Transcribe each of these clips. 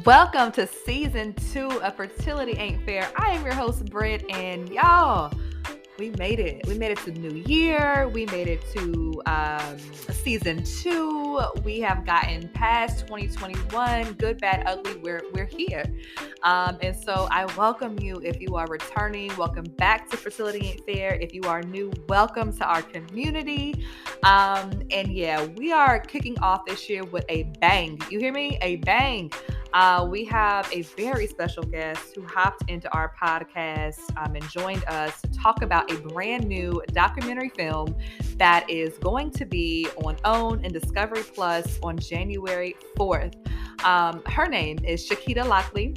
Welcome to season 2 of Fertility Ain't Fair. I am your host, Britt, and y'all, we made it. We made it to New Year. We made it to season 2. We have gotten past 2021. Good, bad, ugly. We're here. And so I welcome you if you are returning. Welcome back to Fertility Ain't Fair. If you are new, welcome to our community. And yeah, we are kicking off this year with a bang. You hear me? A bang. We have a very special guest who hopped into our podcast and joined us to talk about a brand new documentary film that is going to be on OWN and Discovery Plus on January 4th. Her name is Chiquita Lockley,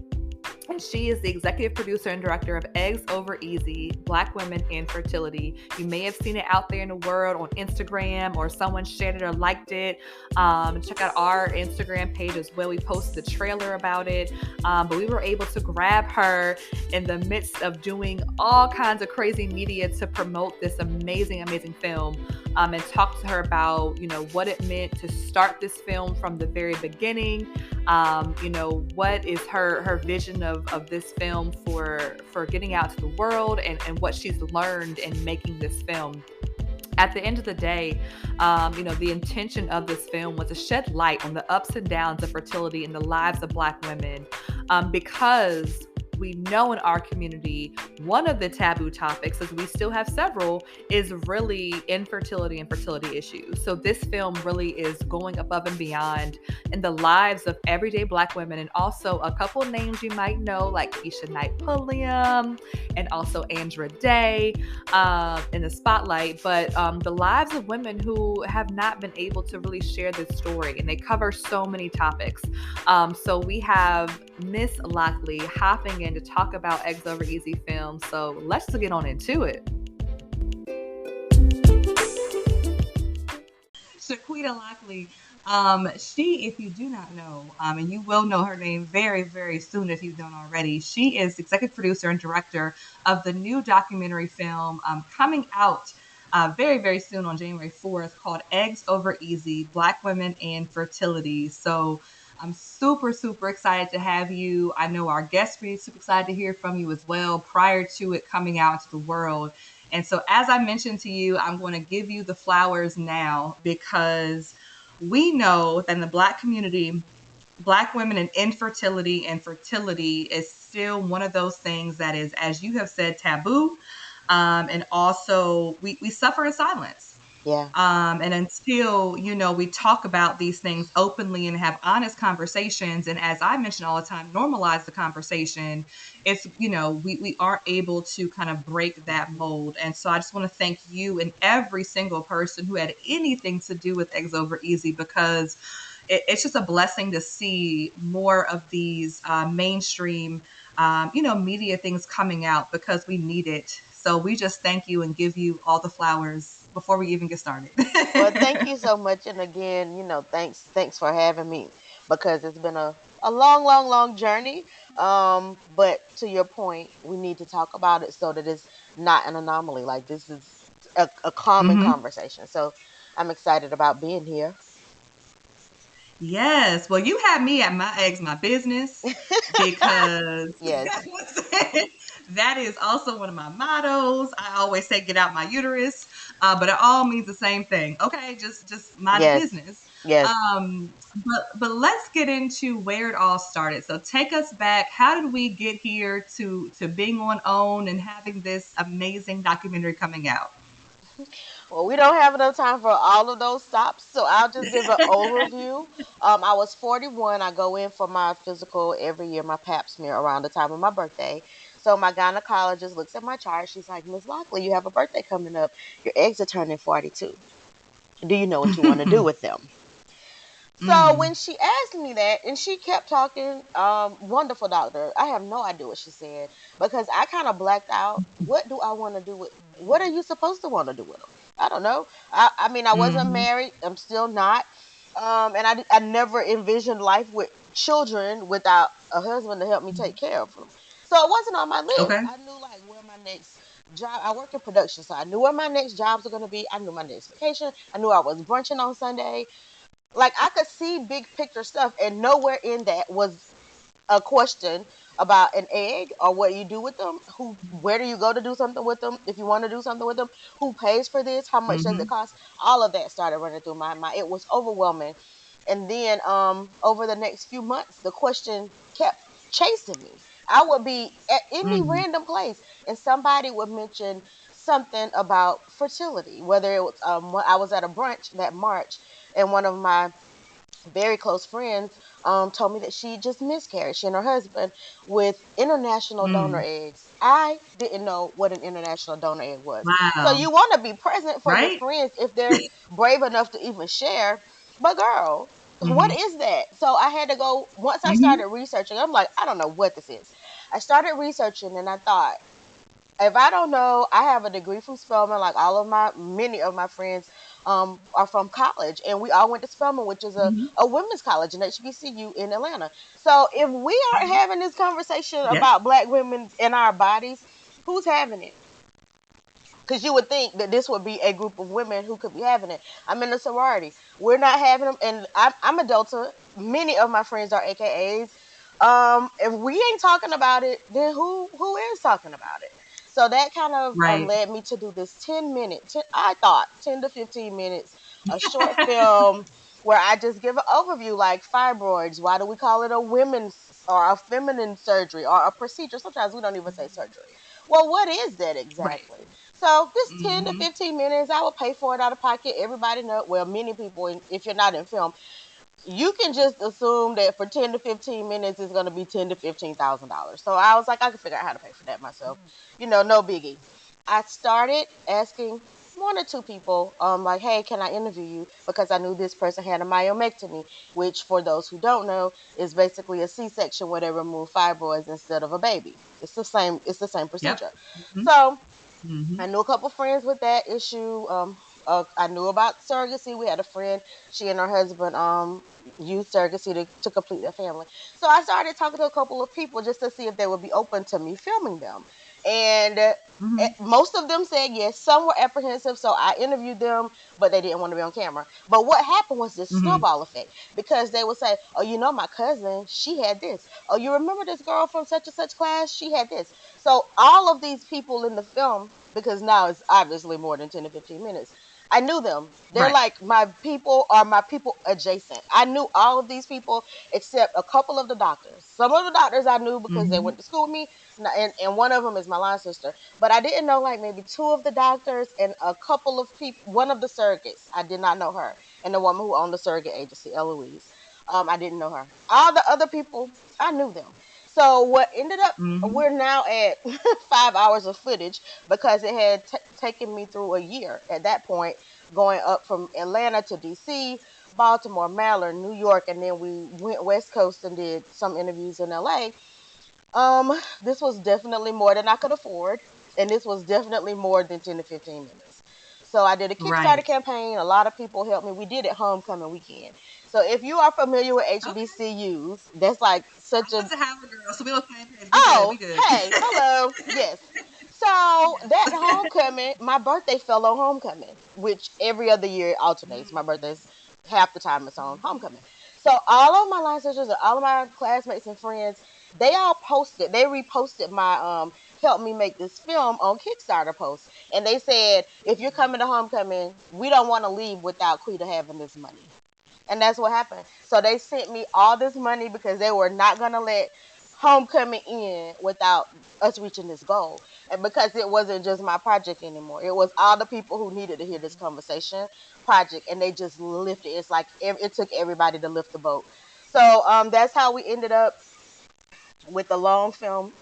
and she is the executive producer and director of Eggs Over Easy, Black Women and Fertility. You may have seen it out there in the world on Instagram, or someone shared it or liked it. Check out our Instagram page as well. We posted a trailer about it. But we were able to grab her in the midst of doing all kinds of crazy media to promote this amazing, amazing film. And talk to her about, what it meant to start this film from the very beginning. What is her vision of this film for getting out to the world, and what she's learned in making this film. At the end of the day, the intention of this film was to shed light on the ups and downs of fertility in the lives of Black women, because we know in our community, one of the taboo topics, as we still have several, is really infertility and fertility issues. So this film really is going above and beyond in the lives of everyday Black women, and also a couple names you might know, like Keisha Knight Pulliam and also Andra Day in the spotlight. But the lives of women who have not been able to really share this story, and they cover so many topics. So we have Miss Lockley hopping in to talk about Eggs Over Easy film. So let's get on into it. Chiquita Lockley. She, if you do not know, and you will know her name very, very soon if you don't already, she is executive producer and director of the new documentary film coming out very, very soon on January 4th called Eggs Over Easy, Black Women and Fertility. So I'm super, super excited to have you. I know our guests will be super excited to hear from you as well prior to it coming out to the world. And so, as I mentioned to you, I'm going to give you the flowers now, because we know that in the Black community, Black women and infertility and fertility is still one of those things that is, as you have said, taboo. And also we suffer in silence. Yeah. And until, we talk about these things openly and have honest conversations, and as I mention all the time, normalize the conversation, it's, we aren't able to kind of break that mold. And so I just want to thank you and every single person who had anything to do with Eggs Over Easy, because it's just a blessing to see more of these mainstream, media things coming out, because we need it. So we just thank you and give you all the flowers before we even get started. Well, thank you so much. And again, thanks for having me, because it's been a long, long, long journey. But to your point, we need to talk about it so that it's not an anomaly. Like, this is a common conversation. So I'm excited about being here. Yes. Well, you had me at my eggs, my business, because yes. that is also one of my mottos. I always say, get out my uterus, but it all means the same thing. Okay, just mind the business. Yes. But let's get into where it all started. So take us back. How did we get here to being on OWN and having this amazing documentary coming out? Well, we don't have enough time for all of those stops, so I'll just give an overview. I was 41. I go in for my physical every year, my pap smear, around the time of my birthday. So my gynecologist looks at my chart. She's like, Miss Lockley, you have a birthday coming up. Your eggs are turning 42. Do you know what you want to do with them? So when she asked me that, and she kept talking, wonderful doctor. I have no idea what she said, because I kind of blacked out. What do I want to do with? What are you supposed to want to do with them? I don't know. I mean, I wasn't married. I'm still not. And I never envisioned life with children without a husband to help me take care of them. So it wasn't on my list. Okay. I knew like where my next job. I work in production, so I knew where my next jobs were going to be. I knew my next vacation. I knew I was brunching on Sunday. Like, I could see big picture stuff, and nowhere in that was a question about an egg or what you do with them, where do you go to do something with them, if you want to do something with them, who pays for this, how much does it Mhm. cost, all of that started running through my mind. It was overwhelming. And then over the next few months the question kept chasing me. I would be at any Mhm. random place and somebody would mention something about fertility, whether it was when I was at a brunch that March and one of my very close friends told me that she just miscarried, she and her husband, with international donor Mm. eggs. I didn't know what an international donor egg was. So Wow. you want to be present for your Right? friends if they're brave enough to even share. But girl, what Mhm. is that? So I had to go, once I Mhm. started researching, I'm like, I don't know what this is. I started researching and I thought, if I don't know, I have a degree from Spelman. Like many of my friends are from college, and we all went to Spelman, which is Mhm. a women's college, an HBCU in Atlanta. So if we aren't Mhm. having this conversation Yes. about Black women in our bodies, who's having it? Because you would think that this would be a group of women who could be having it. I'm in a sorority. We're not having them, and I'm a Delta. Many of my friends are AKAs. If we ain't talking about it, then who is talking about it? So that kind of Right. led me to do this I thought 10 to 15 minutes, a short film where I just give an overview like fibroids. Why do we call it a women's or a feminine surgery or a procedure? Sometimes we don't even say surgery. Well, what is that Right. exactly? So this 10 to Mhm. 15 minutes, I would pay for it out of pocket. Everybody know, well, many people, if you're not in film, you can just assume that for 10 to 15 minutes it's going to be ten to $15,000. So I was like, I can figure out how to pay for that myself. No biggie. I started asking one or two people, like, hey, can I interview you? Because I knew this person had a myomectomy, which for those who don't know is basically a C-section where they remove fibroids instead of a baby. It's the same Yep. procedure. Mhm. So Mhm. I knew a couple friends with that issue. I knew about surrogacy. We had a friend, she and her husband used surrogacy to complete their family. So I started talking to a couple of people just to see if they would be open to me filming them. And Mhm. most of them said yes. Some were apprehensive, so I interviewed them, but they didn't want to be on camera. But what happened was this Mhm. snowball effect because they would say, "Oh, my cousin, she had this. Oh, you remember this girl from such and such class? She had this." So all of these people in the film, because now it's obviously more than 10 to 15 minutes, I knew them. They're Right. like my people are my people adjacent. I knew all of these people except a couple of the doctors. Some of the doctors I knew because they Mhm. went to school with me, and one of them is my line sister. But I didn't know like maybe two of the doctors and a couple of people, one of the surrogates. I did not know her. And the woman who owned the surrogate agency, Eloise. I didn't know her. All the other people, I knew them. So what ended up, Mhm. we're now at 5 hours of footage because it had taken me through a year at that point, going up from Atlanta to DC, Baltimore, Maryland, New York, and then we went West Coast and did some interviews in LA. This was definitely more than I could afford, and this was definitely more than 10 to 15 minutes. So I did a Kickstarter Right. campaign. A lot of people helped me. We did it homecoming weekend. So if you are familiar with Okay. HBCUs, that's like I such a went to Howard Girl, so we on the same page. We good. We oh, good. hey, hello. Yes. So that homecoming, my birthday fell on homecoming, which every other year alternates. My birthday's half the time it's on homecoming. So all of my line sisters and all of my classmates and friends, they reposted my help me make this film on Kickstarter post. And they said, if you're coming to homecoming, we don't want to leave without Quita having this money. And that's what happened. So they sent me all this money because they were not gonna let homecoming in without us reaching this goal. And because it wasn't just my project anymore, it was all the people who needed to hear this conversation project, and they just lifted. It's like it took everybody to lift the boat. So that's how we ended up with the long film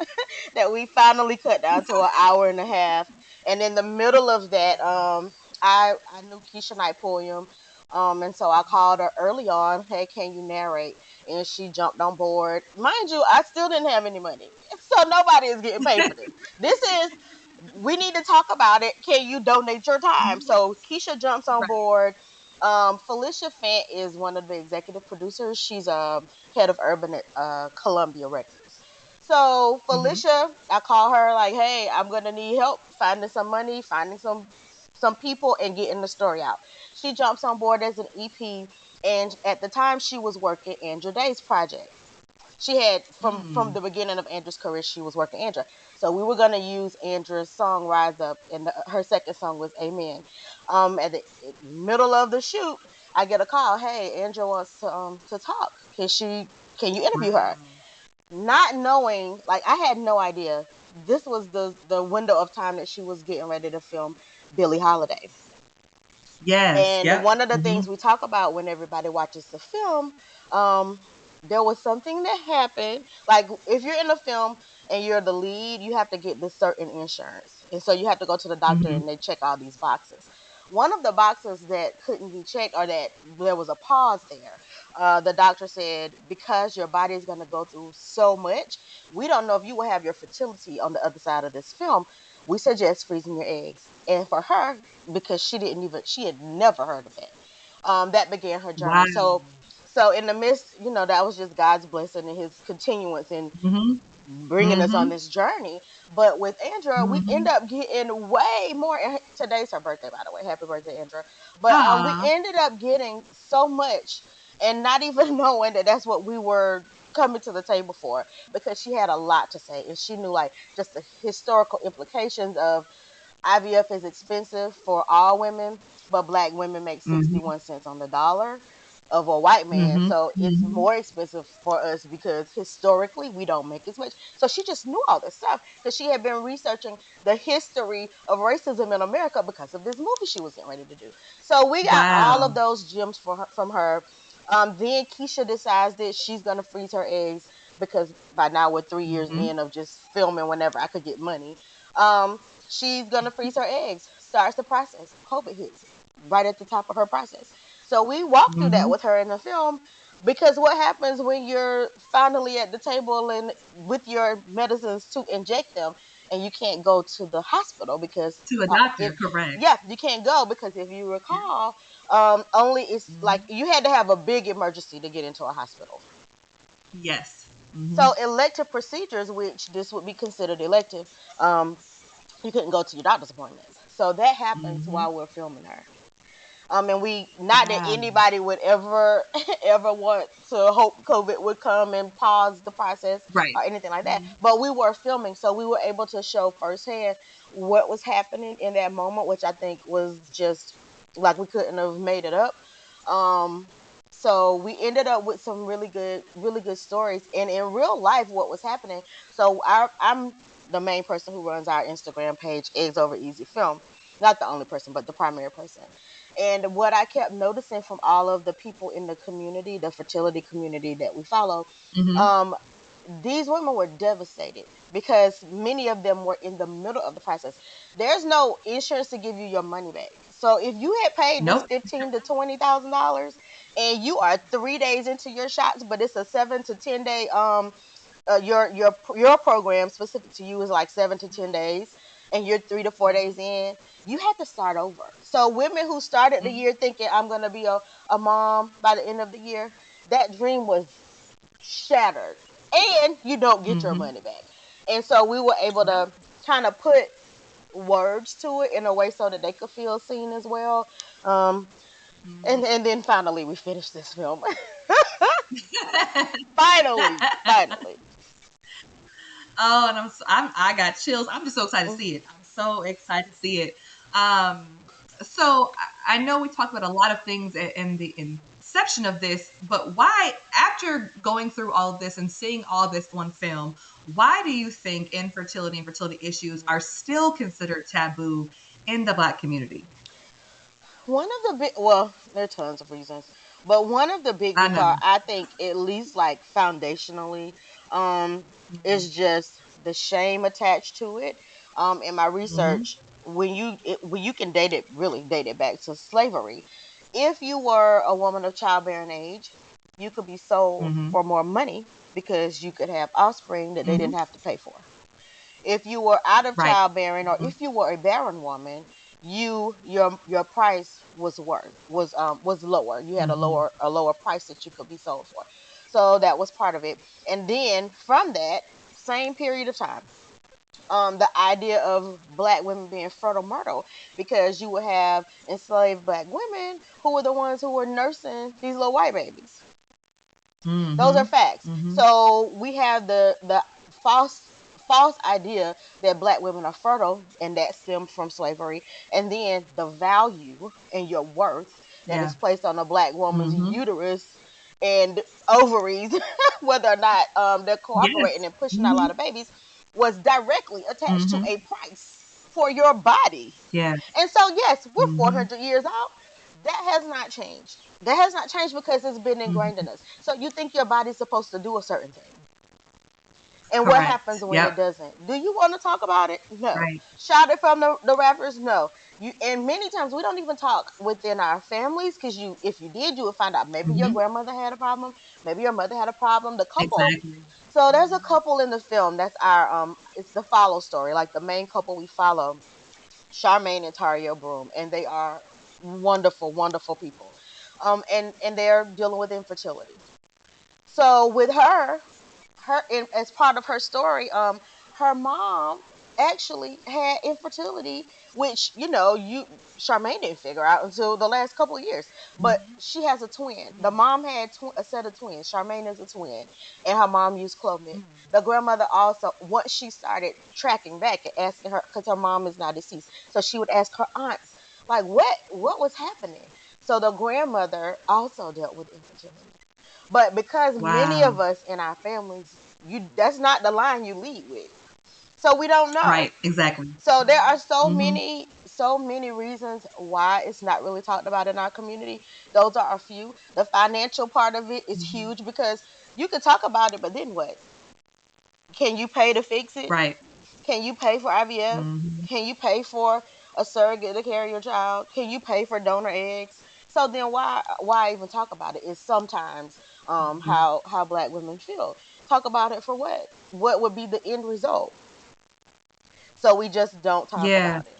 that we finally cut down to an hour and a half. And in the middle of that, I knew Keisha Knight Pulliam. And so I called her early on, hey, can you narrate? And she jumped on board. Mind you, I still didn't have any money. So nobody is getting paid for this. This is, we need to talk about it. Can you donate your time? Mhm. So Keisha jumps on Right. board. Felicia Fant is one of the executive producers. She's head of urban at Columbia Records. So Mhm. Felicia, I call her like, hey, I'm gonna need help finding some money, finding some people, and getting the story out. She jumps on board as an EP, and at the time she was working Andrew Day's project. She had from Mm. the beginning of Andra's career, she was working Andra. So we were gonna use Andra's song "Rise Up," and her second song was "Amen." At the middle of the shoot, I get a call. Hey, Andra wants to talk. Can you interview her? Wow. Not knowing, like I had no idea. This was the window of time that she was getting ready to film Billie Holiday. Yes. And Yep. one of the Hmm. things we talk about when everybody watches the film, um, there was something that happened. Like if you're in a film and you're the lead, you have to get this certain insurance, and so you have to go to the doctor Hmm. and they check all these boxes. One of the boxes that couldn't be checked, or that there was a pause there, the doctor said, because your body is going to go through so much, we don't know if you will have your fertility on the other side of this film. We suggest freezing your eggs. And for her, because she had never heard of that. That began her journey. Wow. So in the midst, that was just God's blessing and His continuance in Hmm. bringing us on Hmm. this journey. But with Andra, we end Hmm. up getting way more. And today's her birthday, by the way. Happy birthday, Andra! But we Aw. ended up getting so much, and not even knowing that that's what we were coming to the table for, because she had a lot to say, and she knew like just the historical implications of IVF is expensive for all women, but black women make Hmm. 61 cents on the dollar of a white man. Hmm. So it's Hmm. more expensive for us because historically we don't make as much. So she just knew all this stuff because she had been researching the history of racism in America because of this movie she was getting ready to do. So we got all of Wow. those gems from her. Then Keisha decides that she's going to freeze her eggs because by now we're 3 years Hmm. in of just filming whenever I could get money. Um, she's gonna freeze her eggs. Starts the process. COVID hits right at the top of her process. So we walk through that Hmm. with her in the film, because what happens when you're finally at the table and with your medicines to inject them, and you can't go to the hospital because To a if doctor, correct. yeah, you can't go because if you recall, only it's like Hmm. you had to have a big emergency to get into a hospital. Yes. Hmm. So elective procedures, which this would be considered elective, you couldn't go to your doctor's appointments. So that happens Hmm. while we're filming her. And we, not that Wow. anybody would ever ever want to hope COVID would come and pause the process Right. or anything like that, Hmm. but we were filming, so we were able to show firsthand what was happening in that moment, which I think was just like we couldn't have made it up. Um, so we ended up with some really good stories, and in real life, what was happening. So I'm the main person who runs our Instagram page, Eggs Over Easy Film. Not the only person, but the primary person. And what I kept noticing from all of the people in the community, the fertility community that we follow, Hmm. um, these women were devastated because many of them were in the middle of the process. There's no insurance to give you your money back. So if you had paid this Nope. $15,000 to $20,000 and you are 3 days into your shots, but it's a 7 to 10 day your program specific to you is like 7 to 10 days, and you're 3 to 4 days in, you had to start over. So women who started the Hmm. year thinking I'm gonna be a mom by the end of the year, that dream was shattered, and you don't get your Hmm. money back. And so we were able Yep. to kind of put words to it in a way so that they could feel seen as well. Um, Hmm. and then finally we finished this film. Finally, finally. Oh, and I got chills. I'm just so excited to Mhm. see it. I'm so excited to see it. So I know we talked about a lot of things in the inception of this, but why, after going through all of this and seeing all this on film, why do you think infertility and fertility issues are still considered taboo in the Black community? One of the big, well, there are tons of reasons, but one of the big I ones know. are, I think, at least like foundationally, Hmm. is just the shame attached to it. In my Hmm. research, when you can date it back to slavery. If you were a woman of childbearing age, you could be sold Hmm. for more money because you could have offspring that they Hmm. didn't have to pay for. If you were out of Right. childbearing, or Hmm. if you were a barren woman, your price was lower. You had Hmm. a lower price that you could be sold for. So that was part of it. And then from that same period of time, the idea of black women being fertile myrtle, because you would have enslaved black women who were the ones who were nursing these little white babies. Those are Mm-hmm. facts. Mm-hmm. So we have the false idea that black women are fertile, and that stems from slavery, and then the value and your worth that Yeah. is placed on a black woman's Mm-hmm. uterus and ovaries, whether or not they're cooperating Yes. and pushing out a Mm-hmm. lot of babies, was directly attached to Mm-hmm. a price for your body. Yes. And so, yes, we're Mm-hmm. 400 years out. That has not changed. That has not changed because it's been ingrained Mm-hmm. in us. So you think your body's supposed to do a certain thing. And what happens Correct. when it Yep. doesn't? Do you want to talk about it? No. Right. Shout it from the rappers? No. You, and many times we don't even talk within our families, because you, if you did, you would find out maybe your Mm-hmm. grandmother had a problem, maybe your mother had a problem. The couple. Exactly. So there's a Mm-hmm. couple in the film that's our it's the follow story. Like the main couple we follow, Charmaine and Tario Broom, and they are wonderful, wonderful people. And they're dealing with infertility. So with her as part of her story, her mom actually had infertility, which you Charmaine didn't figure out until the last couple of years. But she has a twin. The mom had a set of twins. Charmaine is a twin, and her mom used Clomid. Mm-hmm. The grandmother also, once she started tracking back and asking her, because her mom is now deceased, so she would ask her aunts, like, what was happening. So the grandmother also dealt with infertility. But because many Wow. of us in our families, you that's not the line you lead with. So we don't know. Right. Exactly. So there are Mm-hmm. so many reasons why it's not really talked about in our community. Those are a few. The financial part of it is Mm-hmm. huge, because you could talk about it, but then what? Can you pay to fix it? Right. Can you pay for IVF? Mm-hmm. Can you pay for a surrogate to carry your child? Can you pay for donor eggs? So then why even talk about it? Is sometimes Mm-hmm. how black women feel. Talk about it for what? What would be the end result? So we just don't talk Yeah. about it.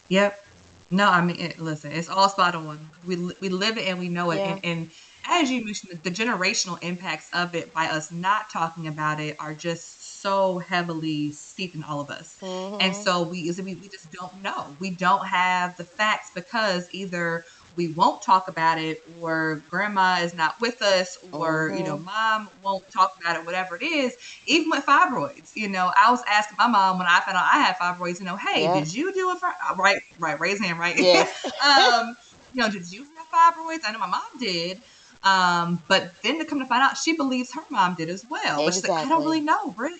Yep. No, I mean, listen, it's all spot on. We live it and we know it, Yeah. and as you mentioned, the generational impacts of it by us not talking about it are just so heavily steeped in all of us, and Mhm. so we just don't know. We don't have the facts because either we won't talk about it, or grandma is not with us, or Mhm. mom won't talk about it. Whatever it is, even with fibroids, I was asking my mom when I found out I had fibroids, hey, Yeah. did you do it for right, right, raise hand, right? Yes. um, did you have fibroids? I know my mom did. But then to come to find out, she believes her mom did as well. But she's like, I don't really Exactly. know, Britt.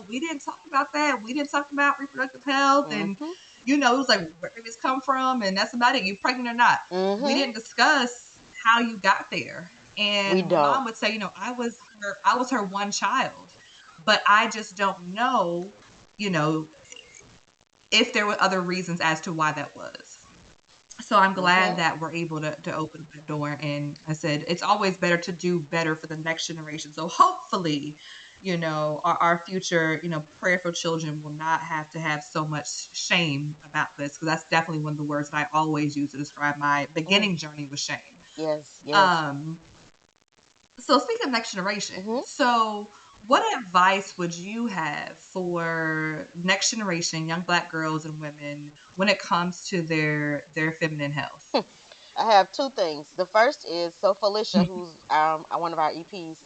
We didn't talk about that. We didn't talk about reproductive health, and Mhm. it was like where babies come from, and that's about it. You pregnant or not? We Mhm. didn't discuss how you got there. We And my don't. mom would say, I was her one child, but I just don't know, you know, if there were other reasons as to why that was. So I'm glad Mhm. that we're able to open the door. And I said, it's always better to do better for the next generation. So hopefully, our future, prayerful children will not have to have so much shame about this. Because that's definitely one of the words that I always use to describe my Mm. beginning journey with shame. Yes. Yes. Um, so speaking of next generation, Mhm. so what advice would you have for next generation young black girls and women when it comes to their feminine health? I have two things. The first is, so Felicia, who's one of our EPs,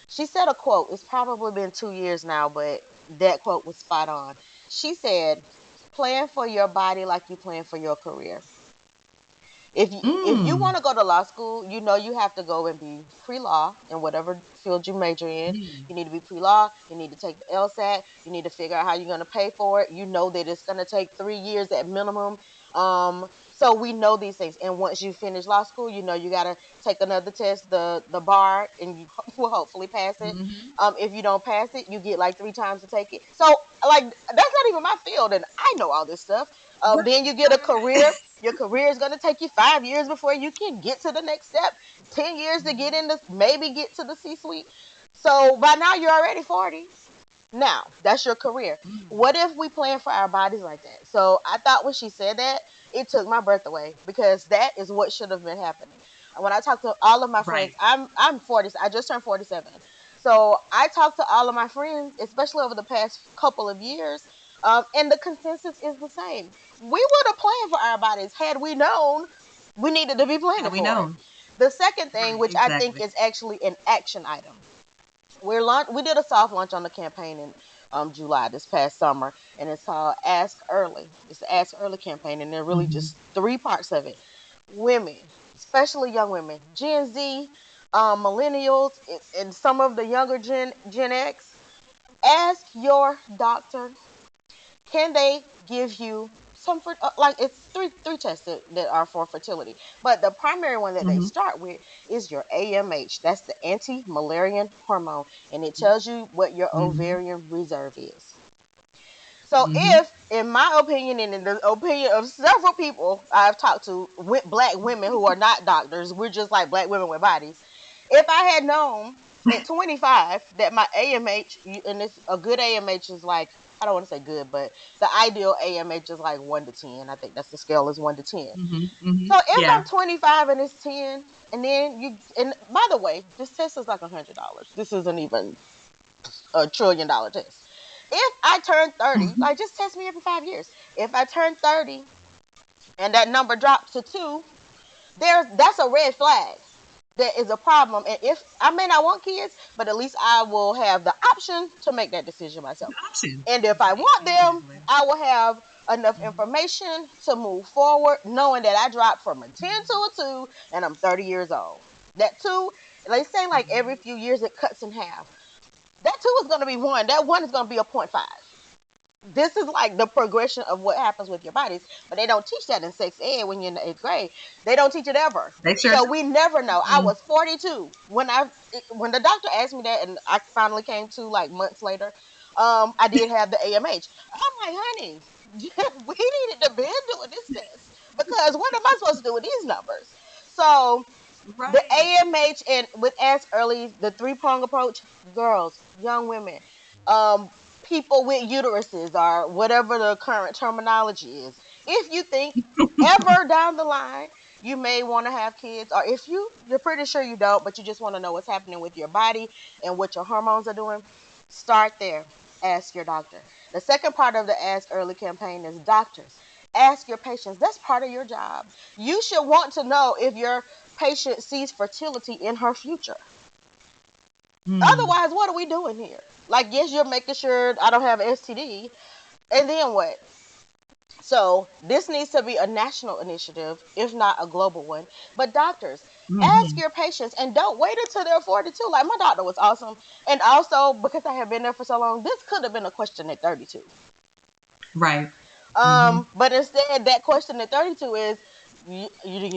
she said a quote. It's probably been 2 years now, but that quote was spot on. She said, "Plan for your body like you plan for your career." If you Mm. want to go to law school, you have to go and be pre-law in whatever field you major in. Mm. You need to be pre-law. You need to take the LSAT. You need to figure out how you're going to pay for it. You know that it's going to take 3 years at minimum. So we know these things. And once you finish law school, you got to take another test, the bar, and you will hopefully pass it. Mhm. If you don't pass it, you get like 3 times to take it. So like that's not even my field, and I know all this stuff. Right, Then you get a career. Your career is going to take you 5 years before you can get to the next step. 10 years to get Mhm. in the maybe get to the C-suite. So by now you're already 40. Now that's your career. Mm. What if we plan for our bodies like that? So I thought when she said that, it took my breath away, because that is what should have been happening. When I talk to all of my friends, Right. I'm 40. I just turned 47. So I talked to all of my friends, especially over the past couple of years, and the consensus is the same. We would have planned for our bodies had we known we needed to be planning Had we for it. known. The second thing, Right. which I think Exactly. is actually an action item, we did a soft launch on the campaign in July this past summer, and it's called Ask Early. It's the Ask Early campaign, and there are really Mm-hmm. just three parts of it. Women, especially young women, Gen Z, millennials, and some of the younger Gen X, ask your doctor, can they give you some for like it's three tests that are for fertility, but the primary one that they Mm-hmm. start with is your AMH. That's the anti-Mullerian hormone, and it tells you what your Mm-hmm. ovarian reserve is. So Mm-hmm. if, in my opinion, and in the opinion of several people I've talked to, with black women who are not doctors, we're just like black women with bodies. If I had known at 25 that my AMH, and it's a good AMH is like, I don't want to say good, but the ideal AMH is like 1 to 10. I think that's the scale is 1 to 10. Mm-hmm. Mm-hmm. So if Yeah. I'm 25 and it's 10, and then and by the way, this test is like $100. This isn't even a $1 trillion test. If I turn 30, like just test me every 5 years. If I turn 30 and that number drops to 2, that's a red flag. That is a problem. And if I may not want kids, but at least I will have the option to make that decision myself. Option. And if I Right. want them, Exactly. I will have enough Mm-hmm. information to move forward, knowing that I dropped from a 10 to a 2 and I'm 30 years old. That 2, they say like every few years it cuts in half. That 2 is going to be 1. That 1 is going to be a 0.5. This is like the progression of what happens with your bodies, but they don't teach that in sex ed when you're in the 8th grade. They don't teach it ever, They sure so do. we never know. I Mm. was 42 when the doctor asked me that, and I finally came to like months later. I did have the AMH. I'm like, honey, we needed to been doing this test, because what am I supposed to do with these numbers? So the Right. AMH, and with Ask Early, the three-prong approach, girls, young women, um, people with uteruses, or whatever the current terminology is. If you think ever down the line you may want to have kids, or if you're pretty sure you don't, but you just want to know what's happening with your body and what your hormones are doing, start there. Ask your doctor. The second part of the Ask Early campaign is doctors. Ask your patients. That's part of your job. You should want to know if your patient sees fertility in her future. Mm. Otherwise, what are we doing here? Like, yes, you're making sure I don't have an STD, and then what? So this needs to be a national initiative, if not a global one. But doctors, ask Mm-hmm. your patients, and don't wait until they're 42. Like, my doctor was awesome, and also because I have been there for so long, this could have been a question at 32. Right. Mm-hmm. But instead, that question at 32 is, you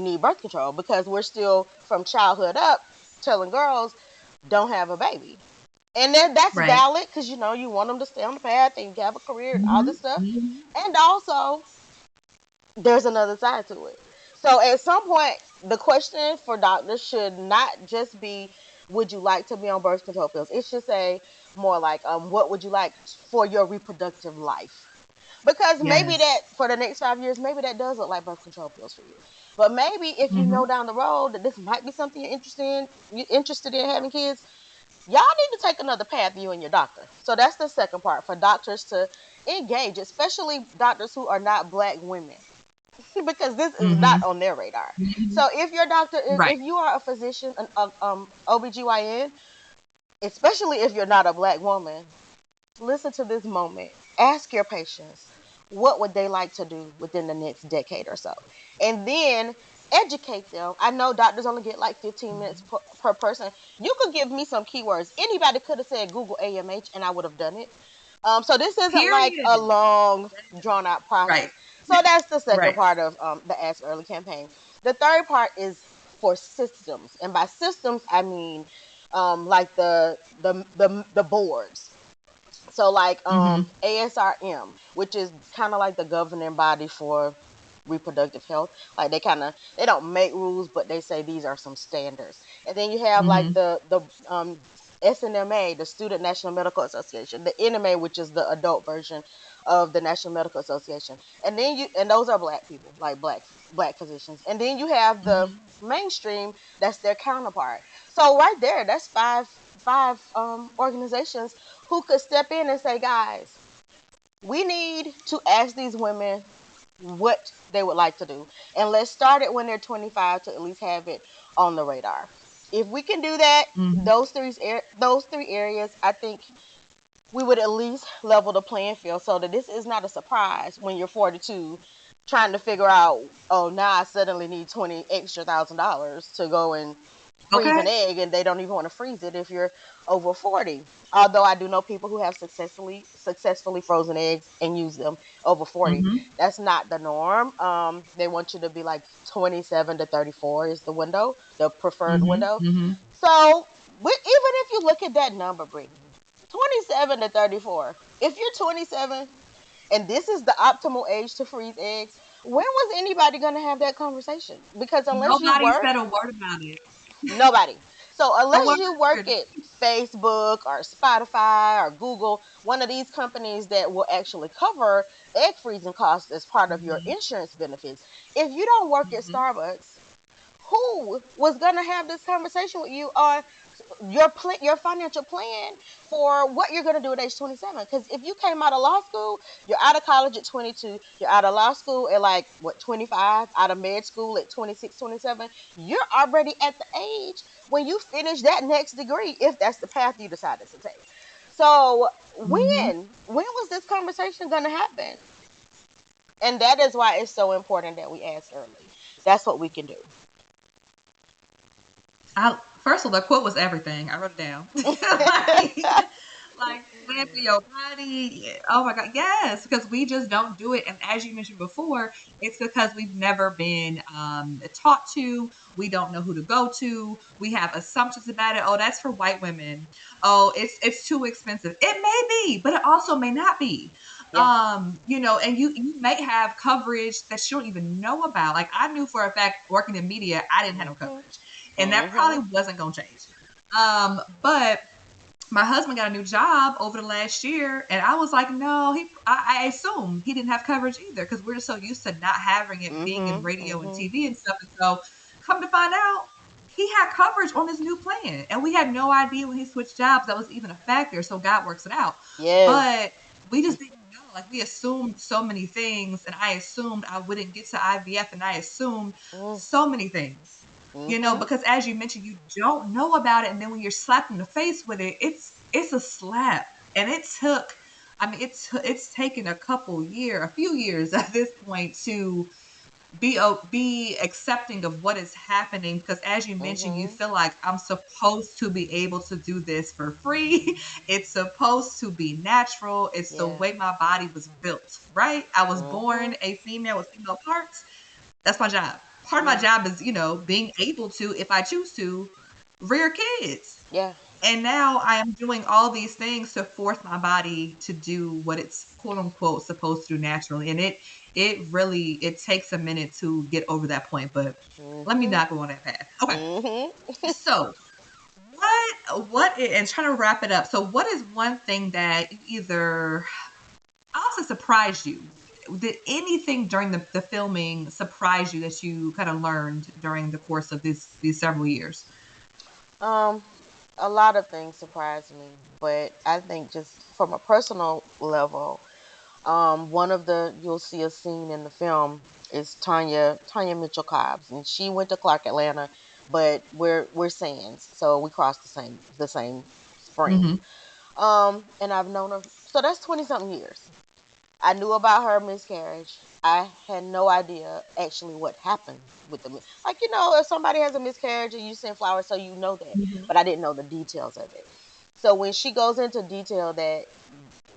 need birth control, because we're still from childhood up telling girls don't have a baby. And then that's Right. valid, because you want them to stay on the path and have a career and all Mm-hmm. this stuff. Mm-hmm. And also, there's another side to it. So at some point, the question for doctors should not just be, would you like to be on birth control pills? It should say more like, what would you like for your reproductive life? Because maybe that Yes. for the next 5 years, maybe that does look like birth control pills for you. But maybe if you Mm-hmm. know down the road that this might be something you're interested in having kids, y'all need to take another path, you and your doctor. So that's the second part, for doctors to engage, especially doctors who are not black women, because this is Mm-hmm. not on their radar. Mm-hmm. So if your doctor, Right. if you are a physician, an OBGYN, especially if you're not a black woman, listen to this moment. Ask your patients, what would they like to do within the next decade or so? And then educate them. I know doctors only get like 15 minutes per person. You could give me some keywords. Anybody could have said Google AMH and I would have done it. So this isn't like a Period. long, drawn out Right. process. So that's the second Right. part of the Ask Early campaign. The third part is for systems, and by systems I mean like the boards. So like Mm-hmm. ASRM, which is kind of like the governing body for reproductive health. Like they don't make rules, but they say these are some standards. And then you have like Mm-hmm. the SNMA, the Student National Medical Association, the NMA, which is the adult version of the National Medical Association. And those are black people, like black physicians. And then you have the Mm-hmm. mainstream, that's their counterpart. So right there, that's five organizations who could step in and say, guys, we need to ask these women what they would like to do. And let's start it when they're 25 to at least have it on the radar. If we can do that, Mm-hmm. those three areas, I think we would at least level the playing field so that this is not a surprise when you're 42 trying to figure out, oh, now I suddenly need 20 extra $1,000 to go and freeze an Okay. egg, and they don't even want to freeze it if you're over 40. Although I do know people who have successfully frozen eggs and use them over 40. Mm-hmm. That's not the norm. They want you to be like 27 to 34 is the window, the preferred window. Mm-hmm. Mm-hmm. So even if you look at that number, Brittany, 27 to 34. If you're 27 and this is the optimal age to freeze eggs, when was anybody going to have that conversation? Because unless you Nobody work, said a word about it. nobody. So A unless you work word. at Facebook or Spotify or Google, one of these companies that will actually cover egg freezing costs as part of your Mm-hmm. insurance benefits, if you don't work at Mm-hmm. Starbucks, who was going to have this conversation with you on your financial plan for what you're going to do at age 27? Because if you came out of law school, you're out of college at 22, you're out of law school at like what, 25, out of med school at 26, 27, you're already at the age when you finish that next degree, if that's the path you decided to take. So Mm-hmm. when was this conversation going to happen? And that is why it's so important that we ask early. That's what we can do. I first of all, the quote was everything. I wrote it down. like plan for your body. Oh my god, yes, because we just don't do it. And as you mentioned before, it's because we've never been taught to. We don't know who to go to. We have assumptions about it. Oh, that's for white women. Oh, it's too expensive. It may be, but it also may not be. Yeah. And you may have coverage that you don't even know about. Like I knew for a fact working in media, I didn't have no Mhm. coverage, and that Mhm. probably wasn't going to change. But my husband got a new job over the last year, and I was like, no, I assumed he didn't have coverage either because we're just so used to not having it being in Mhm. radio and Mhm. TV and stuff. And so, come to find out, he had coverage on his new plan, and we had no idea when he switched jobs that was even a factor. So God works it out, Yes. but we just didn't know. Like we assumed so many things, and I assumed I wouldn't get to IVF, and I assumed Mm. so many things. Mhm. Because as you mentioned, you don't know about it, and then when you're slapped in the face with it, it's a slap, and it took. I mean, it's taken a few years at this point to be accepting of what is happening because as you mentioned you Mhm. feel like I'm supposed to be able to do this for free. It's supposed to be natural. It's the Yeah. way my body was built, right? I was born Mhm. a female with female parts. That's my job. Part of my Yeah. job is, being able to, if I choose to, rear kids. Yeah. And now I am doing all these things to force my body to do what it's quote unquote supposed to do naturally. And it takes a minute to get over that point, but let me Mhm. not go on that path. Okay. Mhm. So and trying to wrap it up. So what is one thing that you either also surprised you? Did anything during the filming surprise you that you kind of learned during the course of these several years? um, a lot of things surprised me, but I think just from a personal level, one of the you'll see a scene in the film is Tanya Mitchell Cobbs, and she went to Clark Atlanta, but we're Sands, so we crossed the same spring. Mm-hmm. And I've known her, so that's 20 something years. I knew about her miscarriage. I had no idea actually what happened with like if somebody has a miscarriage and you send flowers, so you know that, Mm-hmm. but I didn't know the details of it. So when she goes into detail that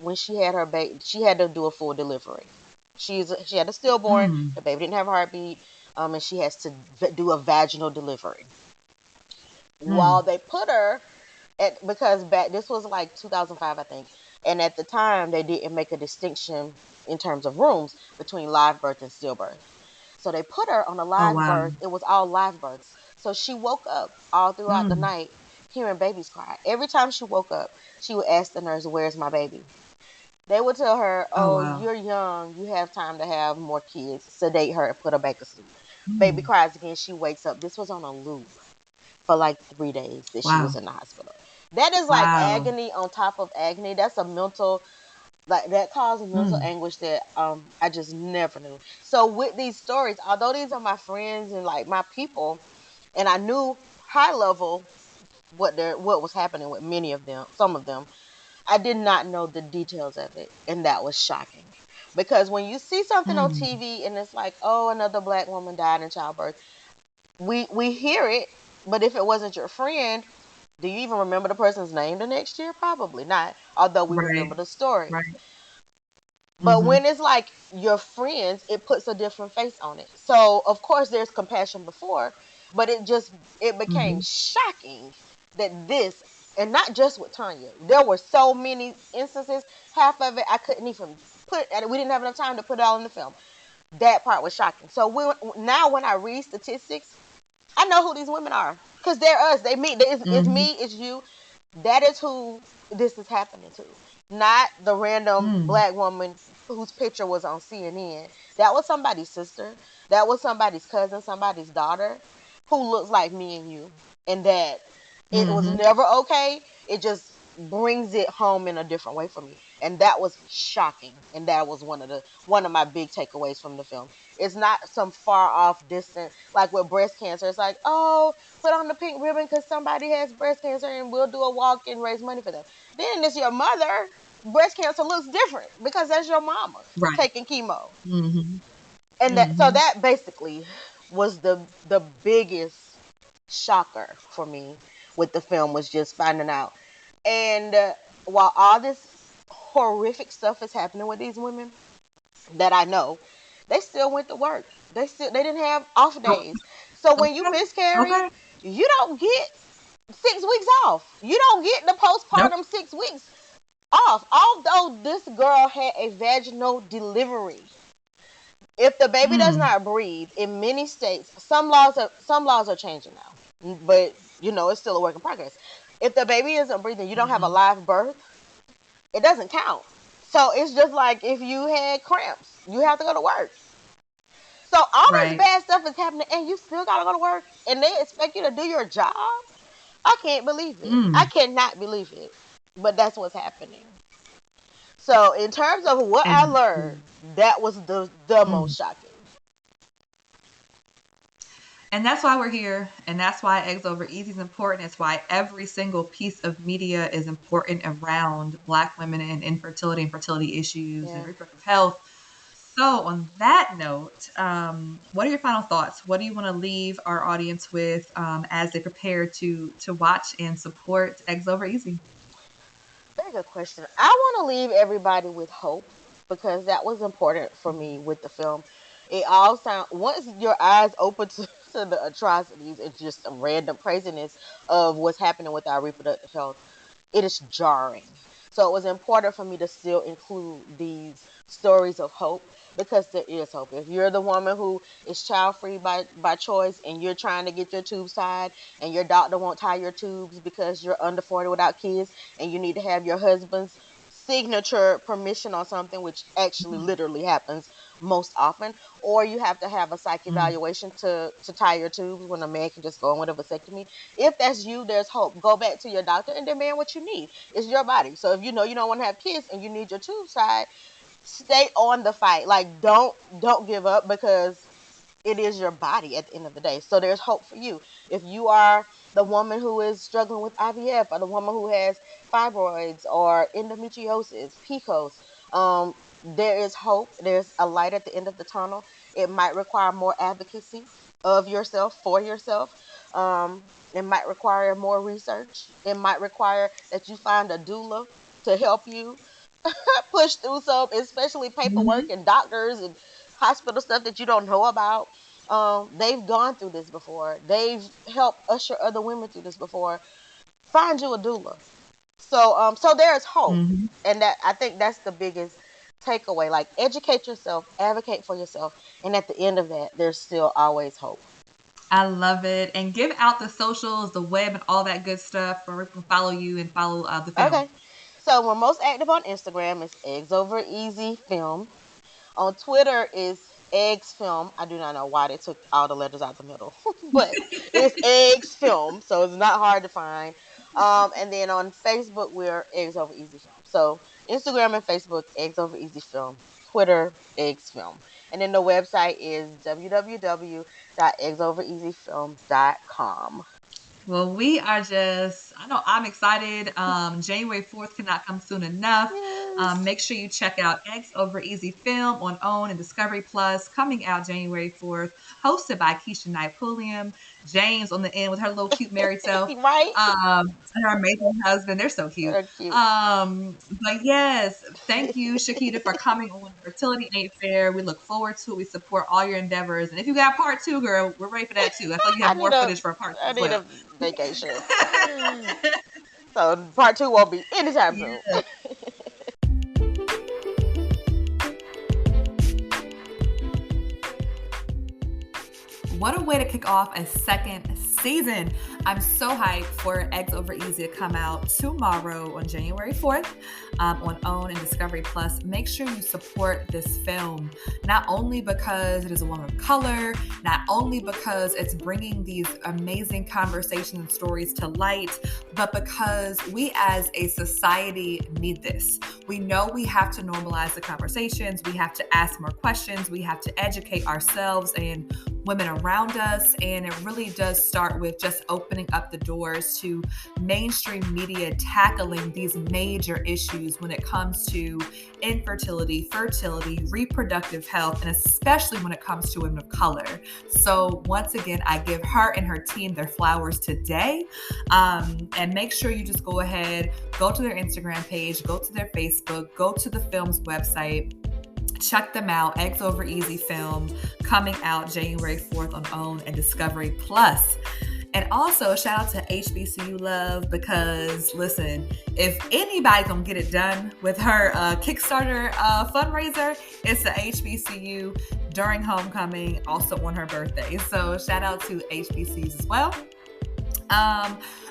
when she had her baby, she had to do a full delivery. She had a stillborn. Mm. The baby didn't have a heartbeat, and she has to do a vaginal delivery. Mm. While they put her because back this was like 2005, I think, and at the time they didn't make a distinction in terms of rooms between live birth and stillbirth. So they put her on a Oh live wow. birth. It was all live births. So she woke up all throughout the Mm. night hearing babies cry. Every time she woke up, she would ask the nurse, "Where's my baby?" They would tell her, Oh "Oh, wow. you're young. You have time to have more kids." Sedate her and put her back to sleep. Baby Mm. cries again. She wakes up. This was on a loop for like 3 days that she was Wow. in the hospital. That is like Wow. agony on top of agony. That's a mental. Like that caused mental Mm. anguish that I just never knew. So with these stories, although these are my friends and like my people, and I knew high level what was happening with many of them, some of them, I did not know the details of it, and that was shocking. Because when you see something on Mm. TV and it's like, oh, another black woman died in childbirth, we hear it, but if it wasn't your friend, do you even remember the person's name the next year? Probably not, although we Right. remember the stories. Right. But Mm-hmm. when it's like your friends, it puts a different face on it. So of course there's compassion before, but it became Mm-hmm. shocking that this, and not just with Tanya. There were so many instances. Half of it I couldn't even put. We didn't have enough time to put it all in the film. That part was shocking. So now when I read statistics, I know who these women are because they're us. They me. It's Mm-hmm. me. It's you. That is who this is happening to. Not the random Mm. black woman whose picture was on CNN. That was somebody's sister. That was somebody's cousin, somebody's daughter who looks like me and you. And that it was Mm-hmm. never okay. It just brings it home in a different way for me. And that was shocking. And that was one of my big takeaways from the film. It's not some far off distant like with breast cancer. It's like, oh, put on the pink ribbon because somebody has breast cancer and we'll do a walk and raise money for them. Then it's your mother. Breast cancer looks different because that's your mama Right. taking chemo. Mm-hmm. And Mm-hmm. that basically was the biggest shocker for me with the film, was just finding out. And while all this horrific stuff is happening with these women that I know, they still went to work. They didn't have off Oh, days. So when you okay. miscarry, Okay. you don't get 6 weeks off. You don't get the Nope. postpartum 6 weeks off. Although this girl had a vaginal delivery, if the baby does Mm. not breathe, in many states, some laws are changing now, but it's still a work in progress. If the baby isn't breathing, you don't have a Mm-hmm. live birth, it doesn't count. So it's just like if you had cramps, you have to go to work. So all this Right. bad stuff is happening, and you still gotta go to work, and they expect you to do your job. I can't believe it. I Mm. cannot believe it. But that's what's happening. So in terms of what I And learned, that was the mm. most shocking. And that's why we're here. And that's why Eggs Over Easy is important. It's why every single piece of media is important around Black women and infertility and fertility issues and Yeah. reproductive health. So, on that note, what are your final thoughts? What do you want to leave our audience with as they prepare to watch and support Eggs Over Easy? Very good question. I want to leave everybody with hope because that was important for me with the film. It all sound once your eyes open to the atrocities and just some random craziness of what's happening with our reproductive health, it is jarring. So it was important for me to still include these stories of hope because there is hope. If you're the woman who is child free by choice and you're trying to get your tubes tied and your doctor won't tie your tubes because you're under 40 without kids and you need to have your husband's signature permission on something, which actually literally happens most often, or you have to have a psych Mm. evaluation to tie your tubes when a man can just go in with a vasectomy. If that's you, there's hope. Go back to your doctor and demand what you need. It's your body. So if you know you don't want to have kids and you need your tubes tied, stay on the fight. Like don't give up because it is your body at the end of the day. So there's hope for you. If you are the woman who is struggling with IVF, or the woman who has fibroids or endometriosis, PCOS, there is hope. There's a light at the end of the tunnel. It might require more advocacy of yourself for yourself. It might require more research. It might require that you find a doula to help you push through some, especially paperwork Mm-hmm. and doctors and hospital stuff that you don't know about. They've gone through this before. They've helped usher other women through this before. Find you a doula. So there is hope, Mm-hmm. and that I think that's the biggest takeaway. Like educate yourself, advocate for yourself, and at the end of that, there's still always hope. I love it. And give out the socials, the web, and all that good stuff where we can follow you and follow the film. Okay. So we're most active on Instagram. It's Eggs Over Easy Film. On Twitter is Eggs Film. I do not know why they took all the letters out the middle, but it's Eggs Film, so it's not hard to find. And then on Facebook we're Eggs Over Easy Film. So Instagram and Facebook, Eggs Over Easy Film. Twitter, Eggs Film. And then the website is www.eggsovereasyfilm.com. Well, we are just, I know I'm excited. January 4th cannot come soon enough. Yes. Make sure you check out X Over Easy Film on OWN and Discovery Plus, coming out January 4th, hosted by Keisha Knight Pulliam, James on the end with her little cute married self, Right? and her amazing husband. They're so cute. They're cute. But yes, thank you, Chiquita, for coming on Fertility Ain't Fair. We look forward to it. We support all your endeavors. And if you got part two, girl, we're ready for that too. I feel like you have more footage for part two I as need well. a vacation. So part 2 won't be anytime soon. Yeah. What a way to kick off a second season. I'm so hyped for Eggs Over Easy to come out tomorrow on January 4th on OWN and Discovery Plus. Make sure you support this film, not only because it is a woman of color, not only because it's bringing these amazing conversations and stories to light, but because we as a society need this. We know we have to normalize the conversations. We have to ask more questions. We have to educate ourselves and women around us. And it really does start with just opening up the doors to mainstream media tackling these major issues when it comes to infertility, fertility, reproductive health, and especially when it comes to women of color. So once again, I give her and her team their flowers today. And make sure you just go ahead, go to their Instagram page, go to their Facebook, go to the film's website. Check them out. Eggs Over Easy Film, coming out January 4th on OWN and Discovery Plus. And also shout out to HBCU Love, because listen, if anybody's gonna get it done with her Kickstarter fundraiser, it's the HBCU during homecoming, also on her birthday. So shout out to HBCUs as well.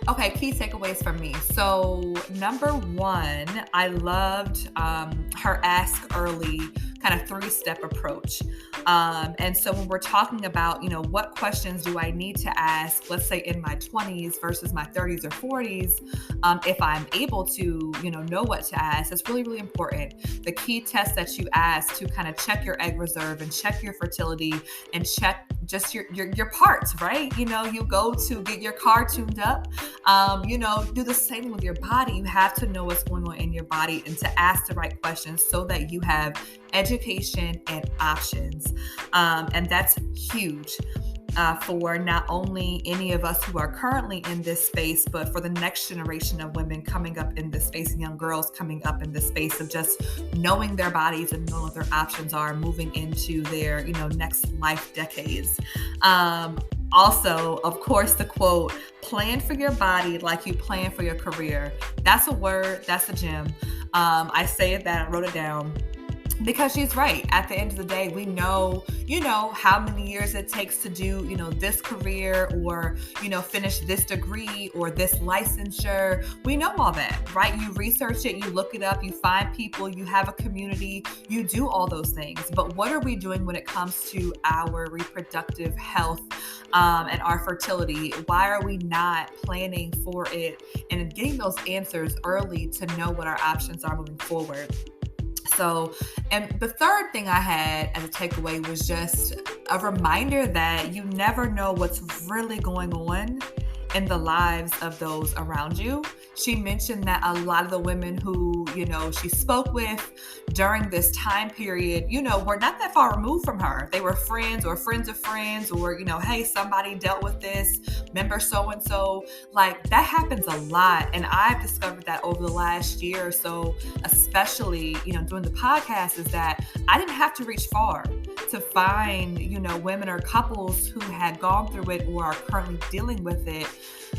Okay, key takeaways from me. So number one, I loved her ask early kind of 3-step approach. And so when we're talking about, what questions do I need to ask, let's say in my 20s versus my 30s or 40s, if I'm able to, know what to ask, it's really, really important. The key tests that you ask to kind of check your egg reserve and check your fertility and check just your parts, right? You go to get your car tuned up, do the same with your body. You have to know what's going on in your body and to ask the right questions so that you have education and options. And that's huge. For not only any of us who are currently in this space, but for the next generation of women coming up in this space and young girls coming up in this space of just knowing their bodies and knowing what their options are moving into their, next life decades. Also, of course, the quote, plan for your body like you plan for your career. That's a word, that's a gem. I say that, I wrote it down. Because she's right. At the end of the day, we know, how many years it takes to do, this career or, finish this degree or this licensure. We know all that, right? You research it, you look it up, you find people, you have a community, you do all those things. But what are we doing when it comes to our reproductive health and our fertility? Why are we not planning for it and getting those answers early to know what our options are moving forward? So, and the third thing I had as a takeaway was just a reminder that you never know what's really going on in the lives of those around you. She mentioned that a lot of the women who, she spoke with during this time period, were not that far removed from her. They were friends or friends of friends or, hey, somebody dealt with this, member so-and-so. Like, that happens a lot. And I've discovered that over the last year or so, especially, doing the podcast, is that I didn't have to reach far to find, women or couples who had gone through it or are currently dealing with it,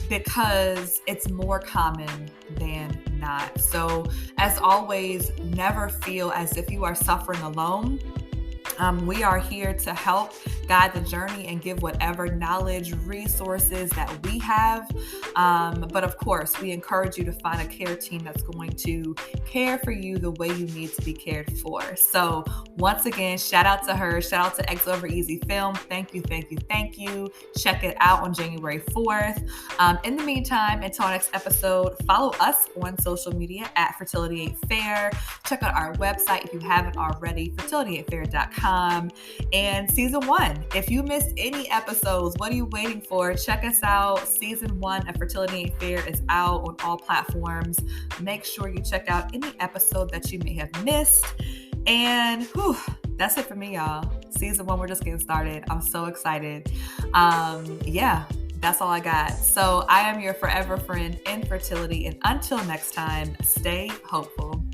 because it's more common than not. So as always, never feel as if you are suffering alone. We are here to help guide the journey and give whatever knowledge, resources that we have. But of course, we encourage you to find a care team that's going to care for you the way you need to be cared for. So once again, shout out to her. Shout out to Eggs Over Easy Film. Thank you, thank you, thank you. Check it out on January 4th. In the meantime, until our next episode, follow us on social media at Fertility Ain't Fair. Check out our website if you haven't already, fertilityaintfair.com. And season 1, if you missed any episodes, what are you waiting for? Check us out. Season 1 of Fertility Ain't Fair is out on all platforms. Make sure you check out any episode that you may have missed. And that's it for me, y'all. Season 1, we're just getting started. I'm so excited. That's all I got. So I am your forever friend in fertility. And until next time, stay hopeful.